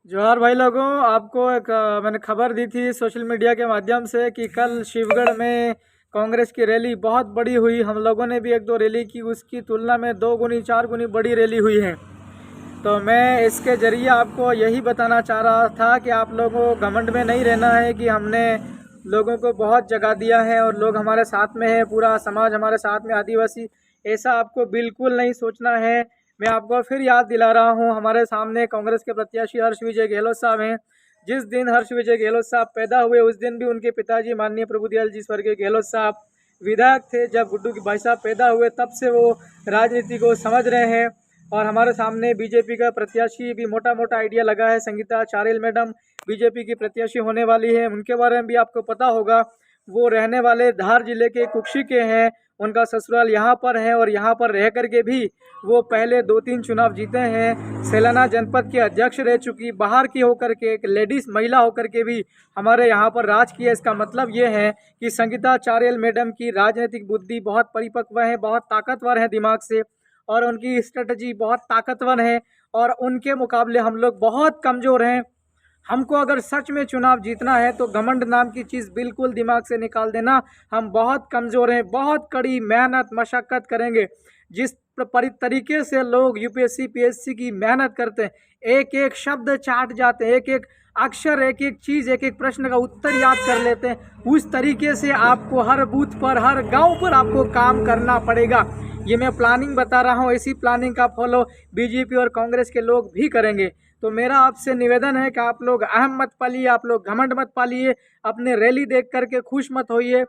जोहार भाई लोगों। आपको एक मैंने खबर दी थी सोशल मीडिया के माध्यम से कि कल शिवगढ़ में कांग्रेस की रैली बहुत बड़ी हुई। हम लोगों ने भी एक दो रैली की, उसकी तुलना में 2 गुनी 4 गुनी बड़ी रैली हुई है। तो मैं इसके जरिए आपको यही बताना चाह रहा था कि आप लोगों को घमंड में नहीं रहना है कि हमने लोगों को बहुत जगा दिया है और लोग हमारे साथ में है, पूरा समाज हमारे साथ में, आदिवासी। ऐसा आपको बिल्कुल नहीं सोचना है। मैं आपको फिर याद दिला रहा हूँ, हमारे सामने कांग्रेस के प्रत्याशी हर्ष विजय गहलोत साहब हैं। जिस दिन हर्ष विजय गहलोत साहब पैदा हुए उस दिन भी उनके पिताजी माननीय प्रभुदयाल जी स्वर्गीय गहलोत साहब विधायक थे। जब गुड्डू की भाई साहब पैदा हुए तब से वो राजनीति को समझ रहे हैं। और हमारे सामने बीजेपी का प्रत्याशी भी मोटा मोटा आइडिया लगा है, संगीता चारेल मैडम बीजेपी की प्रत्याशी होने वाली है। उनके बारे में भी आपको पता होगा। वो रहने वाले धार जिले के कुक्षी के हैं, उनका ससुराल यहाँ पर है और यहाँ पर रह करके भी वो पहले 2-3 चुनाव जीते हैं। सेलाना जनपद के अध्यक्ष रह चुकी, बाहर की होकर के एक लेडीज महिला होकर के भी हमारे यहाँ पर राज किया। इसका मतलब ये है कि संगीता चारेल मैडम की राजनीतिक बुद्धि बहुत परिपक्व है, बहुत ताकतवर है दिमाग से, और उनकी स्ट्रेटजी बहुत ताकतवर है। और उनके मुकाबले हम लोग बहुत कमज़ोर हैं। हमको अगर सच में चुनाव जीतना है तो घमंड नाम की चीज़ बिल्कुल दिमाग से निकाल देना। हम बहुत कमज़ोर हैं, बहुत कड़ी मेहनत मशक्क़त करेंगे। जिस तरीके से लोग यूपीएससी पीएससी की मेहनत करते हैं, एक एक शब्द चाट जाते हैं, एक एक अक्षर, एक एक चीज़, एक एक प्रश्न का उत्तर याद कर लेते हैं, उस तरीके से आपको हर बूथ पर, हर गांव पर आपको काम करना पड़ेगा। ये मैं प्लानिंग बता रहा हूँ, इसी प्लानिंग का फॉलो बीजेपी और कांग्रेस के लोग भी करेंगे। तो मेरा आपसे निवेदन है कि आप लोग अहम मत पालिए, आप लोग घमंड मत पालिए, अपने रैली देख करके खुश मत होइए,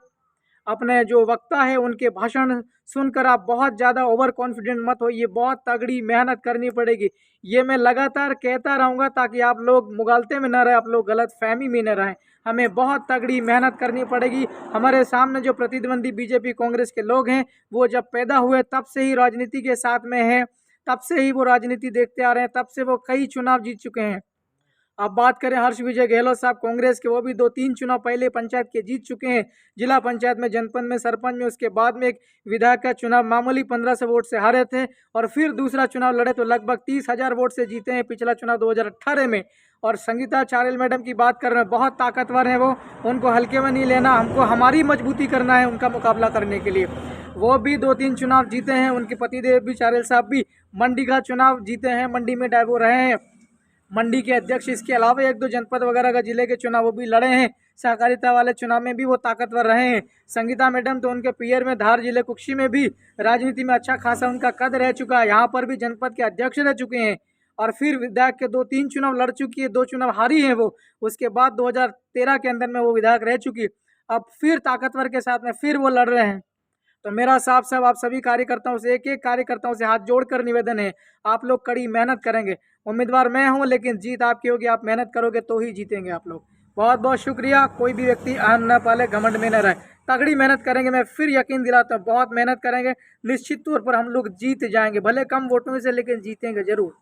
अपने जो वक्ता है उनके भाषण सुनकर आप बहुत ज़्यादा ओवर कॉन्फिडेंट मत होइए। बहुत तगड़ी मेहनत करनी पड़ेगी। ये मैं लगातार कहता रहूँगा ताकि आप लोग मुगालते में न रहे, आप लोग गलत फहमी में न रहें। हमें बहुत तगड़ी मेहनत करनी पड़ेगी। हमारे सामने जो प्रतिद्वंदी बीजेपी कांग्रेस के लोग हैं वो जब पैदा हुए तब से ही राजनीति के साथ में हैं, तब से ही वो राजनीति देखते आ रहे हैं, तब से वो कई चुनाव जीत चुके हैं। अब बात करें हर्ष विजय गहलोत साहब कांग्रेस के, वो भी 2-3 चुनाव पहले पंचायत के जीत चुके हैं, जिला पंचायत में, जनपद में, सरपंच में। उसके बाद में एक विधायक का चुनाव मामूली 1500 वोट से हारे थे और फिर दूसरा चुनाव लड़े तो लगभग 30,000 वोट से जीते हैं पिछला चुनाव 2018 में। और संगीता चारेल मैडम की बात कर रहे हैं, बहुत ताकतवर है वो, उनको हल्के में नहीं लेना। हमको हमारी मजबूती करना है उनका मुकाबला करने के लिए। वो भी 2-3 चुनाव जीते हैं, उनके पतिदेव भी, चारेल साहब भी मंडी का चुनाव जीते हैं, मंडी में डायबो रहे हैं, मंडी के अध्यक्ष। इसके अलावा 1-2 जनपद वगैरह का जिले के चुनाव वो भी लड़े हैं, सहकारिता वाले चुनाव में भी वो ताकतवर रहे हैं। संगीता मैडम तो उनके पीयर में धार जिले कुक्षी में भी राजनीति में अच्छा खासा उनका कद रह चुका है, यहाँ पर भी जनपद के अध्यक्ष रह चुके हैं। और फिर विधायक के 2-3 चुनाव लड़ चुकी है, 2 चुनाव हारी है वो। उसके बाद 2013 के अंदर में वो विधायक रह चुकी, अब फिर ताकतवर के साथ में फिर वो लड़ रहे हैं। तो मेरा साफ साफ आप सभी कार्यकर्ताओं से, एक एक कार्यकर्ताओं से हाथ जोड़कर निवेदन है, आप लोग कड़ी मेहनत करेंगे। उम्मीदवार मैं हूं लेकिन जीत आपकी होगी, आप मेहनत करोगे तो ही जीतेंगे आप लोग। बहुत बहुत शुक्रिया। कोई भी व्यक्ति अहम न पाले, घमंड में न रहे, तगड़ी मेहनत करेंगे। मैं फिर यकीन दिलाता हूँ, बहुत मेहनत करेंगे, निश्चित तौर पर हम लोग जीत जाएंगे, भले कम वोटों से, लेकिन जीतेंगे जरूर।